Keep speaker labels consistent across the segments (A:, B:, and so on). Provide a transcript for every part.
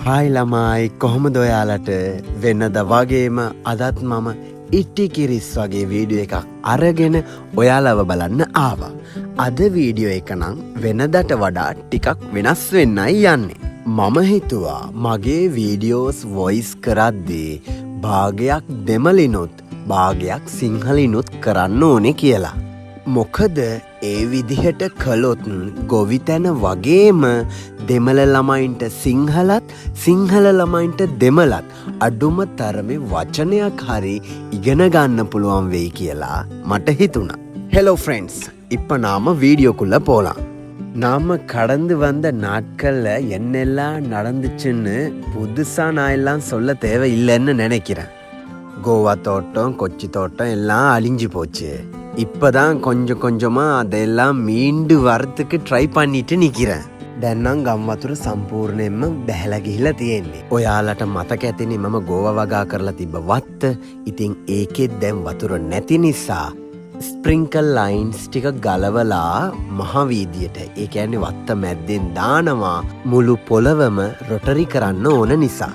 A: Hi ළමයි කොහොමද ඔයාලට වෙනද වගේම අදත් මම ඉට්ටි කිරිස් වගේ වීඩියෝ එකක් අරගෙන ඔයාලව බලන්න ආවා. අද වීඩියෝ එක නම් වෙනදට වඩා ටිකක් වෙනස් වෙන්නයි යන්නේ. මම හිතුවා මගේ වීඩියෝස් වොයිස් කරද්දී භාගයක් දෙමළිනුත් භාගයක් සිංහලිනුත් කරන්න ඕනේ කියලා. මොකද ඒ විදිහට කළොත් ගොවිතැන වගේම දෙමළ ළමයින්ට සිංහලත් සිංහල ළමයින්ට දෙමළත් අඩුම තරමේ වචනයක් හරි ඉගෙන ගන්න පුළුවන් වෙයි කියලා මට හිතුණා. Hello friends, இப்போ நாம வீடியோக்குள்ள போலாம். நாம கடந்து வந்த நாட்கள்ல என்னெல்லாம் நடந்துச்சுன்னு புதுசா நான் எல்லாம் சொல்ல தேவை இல்லைன்னு நினைக்கிறேன். கோவா தோட்டம் கொச்சி தோட்டம் எல்லாம் அழிஞ்சு போச்சு. இப்பதான் கொஞ்சம் கொஞ்சமா அதெல்லாம் மீண்டு வரத்துக்கு ட்ரை பண்ணிட்டு නිக்கிறேன். දැන් නම් ගම් වතුර සම්පූර්ණයෙන්ම බැහැලා ගිහිල්ලා තියෙන්නේ. ඔයාලට මතක ඇතිනේ මම ගෝවා වගා කරලා තිබ්බ වත්ත. ඉතින් ඒකෙත් දැන් වතුර නැති නිසා ස්ප්‍රින්කල් ලයින්ස් ටික ගලවලා මහ වීදියට, ඒ කියන්නේ වත්ත මැද්දෙන් දානවා මුළු පොළවම ரொட்டரி කරන්න ඕන නිසා.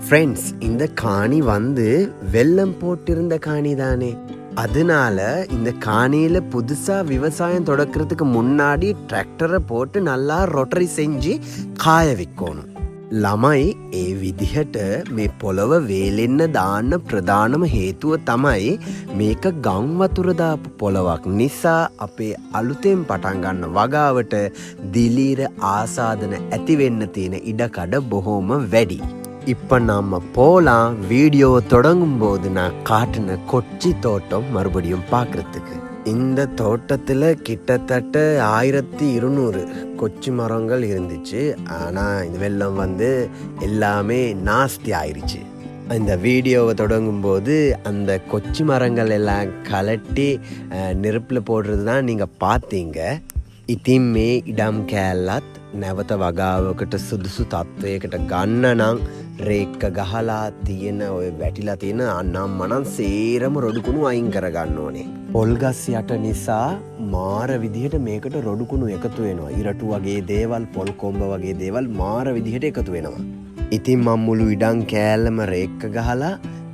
A: ஃப்ரெண்ட்ஸ், இந்த காணி வந்து வெள்ளம் போட்டிருந்த காணி தானே. அதனால இந்த காணியில புதுசா விவசாயம் தொடக்கிறதுக்கு முன்னாடி டிராக்டரை போட்டு நல்லா ரொட்டரி செஞ்சு காய வைக்கணும். ළමයි ඒ විදිහට මේ පොළව වේලෙන්න දාන්න ප්‍රධානම හේතුව තමයි මේක ගම් වතුර දාපු පොළවක් නිසා අපේ අලුතෙන් පටන් ගන්න වගාවට දිලීර ආසාදන ඇති වෙන්න තියෙන ඉඩකඩ බොහොම වැඩි. இப்போ நாம் போலாம். வீடியோவை தொடங்கும் போது நான் காட்டின கொச்சி தோட்டம் மறுபடியும் பார்க்கறதுக்கு. இந்த தோட்டத்தில் கிட்டத்தட்ட 1200 கொச்சி மரங்கள் இருந்துச்சு. ஆனால் இந்த வெள்ளம் வந்து எல்லாமே நாஸ்தி ஆயிடுச்சு. இந்த வீடியோவை தொடங்கும் போது அந்த கொச்சி மரங்கள் எல்லாம் கலட்டி நெருப்பில் போடுறது தான் நீங்கள் பார்த்தீங்க. ඉතින් මේ ඉඩම් කෑල්ලත් නැවත වගාවකට සුදුසු තත්ත්වයකට ගන්න නම් රේක්ක ගහලා තියෙන ඔය වැටිලා තියෙන අන්නම් මනම් සේරම රොඩුකුණු අයින් කරගන්න ඕනේ. පොල්ගස් යට නිසා මාර විදිහට මේකට රොඩුකුණු එකතු වෙනවා. ඉරටු වගේ දේවල්, පොල් කොම්බ වගේ දේවල් මාර විදිහට එකතු වෙනවා. ඉතින් මම මුළු ඉඩම් කෑල්ලම රේක්ක ගහලා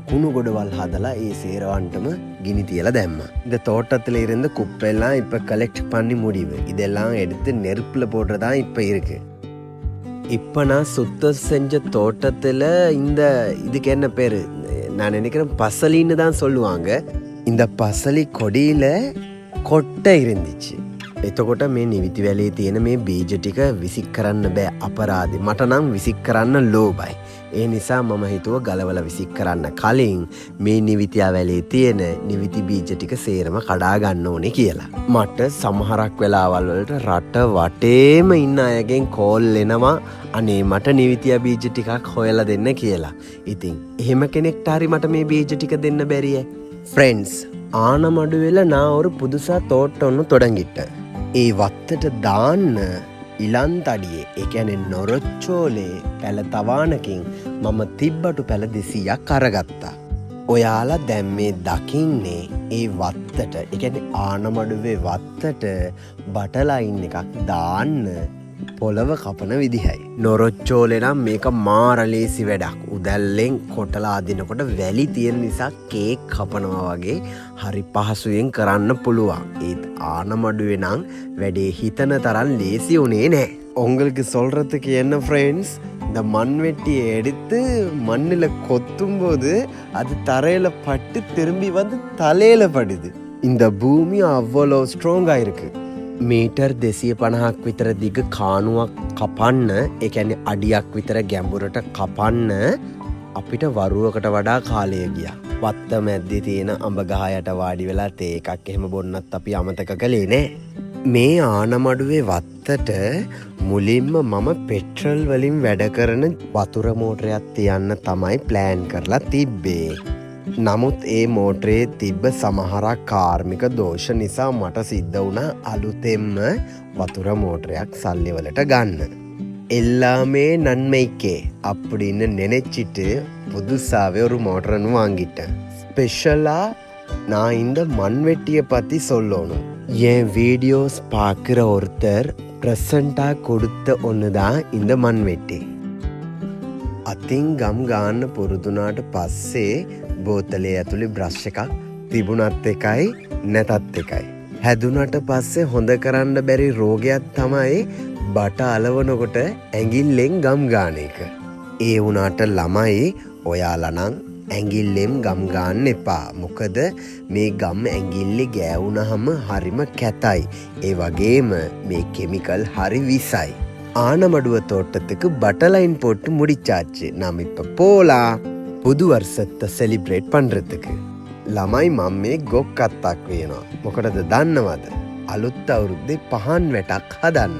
A: குணு கொடுவால் அதெல்லாம் சேரவான்ட்டும கினி தீல தேம்மா. இந்த தோட்டத்தில் இருந்த குப்பையெல்லாம் இப்போ கலெக்ட் பண்ணி முடிவு. இதெல்லாம் எடுத்து நெருப்பில் போடுறதான் இப்போ இருக்கு. இப்போ நான் சுத்தம் செஞ்ச தோட்டத்தில் இந்த இதுக்கு என்ன பேர், நான் நினைக்கிறேன் பசலின்னு தான் சொல்லுவாங்க. இந்த பசலி கொடியில் கொட்டை இருந்துச்சு. එතකොට මේ නිවිති වැලේ තියෙන මේ බීජ ටික විසික් කරන්න බෑ, අපරාධේ. මට නම් විසික් කරන්න ලෝභයි. ඒ නිසා මම හිතුවා ගලවලා විසික් කරන්න කලින් මේ නිවිතියා වැලේ තියෙන නිවිති බීජ ටික සේරම කඩා ගන්න ඕනේ කියලා. මට සමහරක් වෙලාවල් වලට රට වටේම ඉන්න අයගෙන් කෝල් එනවා, අනේ මට නිවිතියා බීජ ටිකක් හොයලා දෙන්න කියලා. ඉතින් එහෙම කෙනෙක්ට හරි මට මේ බීජ ටික දෙන්න බැරිය. ஃப்ரெண்ட்ஸ், ஆனமடுவில் நான் ஒரு புதுசா தோட்டம் ஒன்று தொடங்கிட்டேன். ඒ වත්තට දාන්න ඉලන්තඩියේ, ඒ කියන්නේ නොරොච්චෝලේ පැල තවානකින් මම තිබ්බටු පැල 200ක් අරගත්තා. ඔයාලා දැන් මේ දකින්නේ ඒ වත්තට, ඒ කියන්නේ ආනමඩුවේ වත්තට බටලයින් එකක් දාන්න පොළව කපන විදිහයි. නොරොච්චෝලේ නම් මේක මාර ලේසි වැඩක්. උදැල්ලෙන් කොටලා අදිනකොට වැලි තියෙන නිසා කේක් කපනවා වගේ හරි පහසුවෙන් කරන්න පුළුවන්. ඒත් ආනමඩුවේ නම් වැඩේ හිතන තරම් ලේසි උනේ නෑ. உங்களுக்கு சொல்றதுக்கு என்ன ஃப்ரெண்ட்ஸ், இந்த மண்வெட்டியை எடுத்து மண்ணில் கொத்தும் போது அது தரையில பட்டு திரும்பி வந்து தலையில படுது. இந்த பூமி அவ்வளோ ஸ்ட்ராங்கா இருக்கு. මීටර් 250ක් විතර දිග කානුවක් කපන්න, ඒ කියන්නේ අඩියක් විතර ගැඹුරට කපන්න අපිට වරුවකට වඩා කාලය ගියා. වත්ත මැද්දේ තියෙන අඹ ගහ යට වාඩි වෙලා තේ එකක් එහෙම බොන්නත් අපි අමතක කළේ නෑ. මේ ආනමඩුවේ වත්තට මුලින්ම මම පෙට්‍රල් වලින් වැඩ කරන වතුර මෝටරයක් තියන්න තමයි ප්ලෑන් කරලා තිබ්බේ. නමුත් ඒ මෝටරේ තිබ්බ සමහරක් කාර්මික දෝෂ නිසා මට සිද්ධ වුණා අලුතෙන්ම වතුර මෝටරයක් සල්ලි වලට ගන්න. எல்லாமே நன்மைக்கே அப்படின்னு நினைச்சிட்டு புதுசாவே ஒரு மோட்டர்னு வாங்கிட்டேன். ஸ்பெஷலா நான் இந்த மண்வெட்டியை பத்தி சொல்லணும். என் வீடியோஸ் பார்க்குற ஒருத்தர் ப்ரெசண்டாக கொடுத்த ஒன்று தான் இந்த மண்வெட்டி. අතින් ගම් ගාන්න පුරුදුනාට පස්සේ බෝතලේ ඇතුළේ බ්‍රෂ් එකක් තිබුණත් එකයි නැතත් එකයි. හැදුනට පස්සේ හොඳ කරන්න බැරි රෝගයක් තමයි බට අලවනකොට ඇඟිල්ලෙන් ගම් ගාන එක. ඒ වුණාට ළමයි ඔයාලනම් ඇඟිල්ලෙන් ගම් ගාන්න එපා. මොකද මේ ගම් ඇඟිල්ලේ ගෑවුනහම හරිම කැතයි. ඒ වගේම මේ කෙමිකල් හරි විසයි. ஆனமடுவ தோட்டத்துக்கு பட்டர்லைன் போட்டு முடிச்சாச்சு. நாம் இப்ப போலாம் புது வருஷத்தை செலிப்ரேட் பண்றதுக்கு. ළමයි මම මේ ගොක් අත්තක් වෙනවා. මොකටද දන්නවද? අලුත් අවුරුද්දේ පහන් වැටක් හදන්න.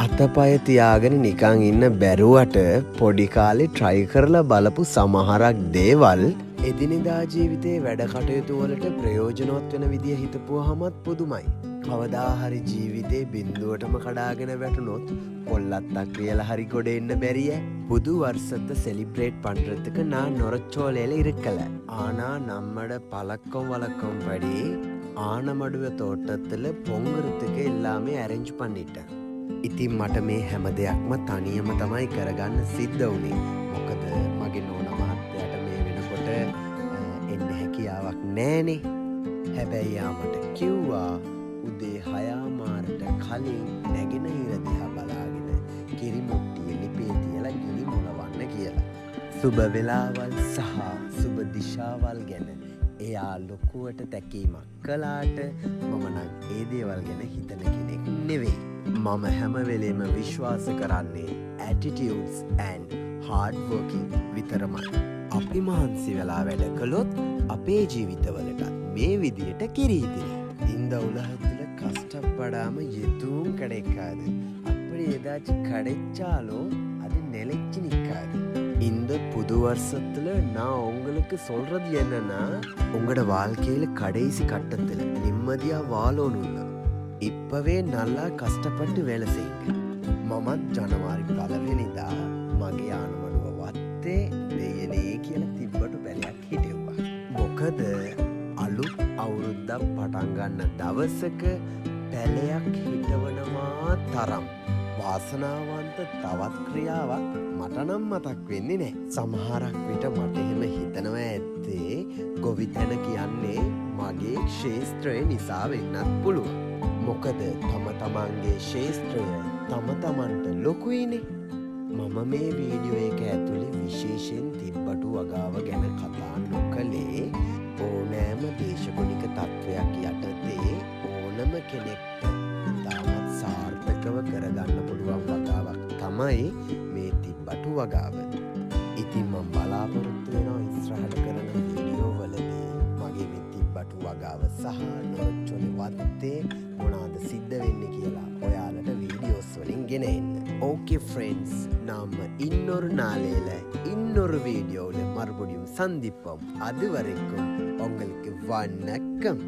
A: අතපය තියාගෙන නිකන් ඉන්න බැරුවට පොඩි කාලේ try කරලා බලපු සමහරක් දේවල් එදිනෙදා ජීවිතේ වැඩ කටයුතු වලට ප්‍රයෝජනවත් වෙන විදිය හිතපුවාමත් පුදුමයි. කවදා හරි ජීවිතේ බිඳුවටම කඩාගෙන වැටුනොත් කොල්ලත්තක් කියලා හරි ගොඩ එන්න බැරිය. புது வருஷத்தை செலிப்ரேட் பண்றதுக்கு நான் நொரச்சோலையில இருக்கல. ஆனா நம்மட பழக்கம் வழக்கம் படி ஆனமடுவ தோட்டத்துல பொங்குறதுக்கு எல்லாமே அரேஞ்ச் பண்ணிட்டேன். ඉතින් මට මේ හැම දෙයක්ම තනියම තමයි කරගන්න සිද්ධ වුණේ. මොකද මගේ නෝනා මහත්තයාට මේ වෙනකොට එන්න හැකියාවක් නෑනේ. හැබැයි යාමට කිව්වා උදේ 6 මාරට කලින් නැගෙනහිර දිහා බලාගෙන කිරි මුට්ටිය ලිපේ තියලා ගිනි මොලවන්න කියලා. සුබ වෙලාවල් සහ සුබ දිශාවල් ගැන එයා ලොකුවට තැකීමක් කළාට මම නම් ඒ දේවල් ගැන හිතන කෙනෙක් නෙවෙයි. මම හැම වෙලේම විශ්වාස කරන්නේ attitudes and hard working විතරමයි. අපි මහන්සි වෙලා වැඩ කළොත් අපේ ජීවිතවලට මේ විදියට කිරීදිරි. இந்த உலகத்துல கஷ்டப்படாம எதுவும் கிடைக்காது. அப்படி ஏதாச்சும் கிடைச்சாலும் அது நிலைச்சு நிற்காது. இந்த புது வருஷத்துல நான் உங்களுக்கு சொல்றது என்னன்னா உங்களோட வாழ்க்கையில கடைசி கட்டத்துல நிம்மதியா வாழணும்னா இப்பவே நல்லா கஷ்டப்பட்டு வேலை செய்யுங்க. මමත් ජනවාරි 1 වෙනිදා මගේ ආනමඩුව වත්තේ දෙයනේ කියලා තිබ්බටු පැලයක් හිටෙව්වා. මොකද අලුත් අවුරුද්දක් පටන් ගන්න දවසක පැලයක් හිටවනවා තරම් වාසනාවන්ත තවත් ක්‍රියාවක් මට නම් මතක් වෙන්නේ නැහැ. සමහරක් විට මට එහෙම හිතනවා ඇත්තේ ගොවිතැන කියන්නේ මගේ ක්ෂේත්‍රය නිසා වෙන්නත් පුළුවන්. මොකද තම තමන්ගේ ශේෂ්ත්‍රය තම තමන්ට ලොකුයිනේ. මම මේ වීඩියෝ එක ඇතුලේ විශේෂයෙන් තිබ්බටු වගාව ගැන කතා නොකළේ ඕනෑම දේශගුණික තත්ත්වයක් යටතේ ඕනම කෙනෙක්ට ඉතාමත් සාර්ථකව කරගන්න පුළුවන් වගාවක් තමයි මේ තිබ්බටු වගාව. ඉතින් මම බලාපොරොත්තු වෙනවා ඉස්සරහට කරන වීඩියෝ වලදී මගේ මේ තිබ්බටු වගාව සහ නොරොච්චොලේ වත්තේ මොනවාද සිද්ධ වෙන්නේ කියලා ඔයාලට வீடியோஸ் වලින් ගෙන එන්න. ஓகே ஃப்ரெண்ட்ஸ், நாம இன்னொரு நாளையில இன்னொரு வீடியோவில் மறுபடியும் சந்திப்போம். அது வரைக்கும் உங்களுக்கு வணக்கம்.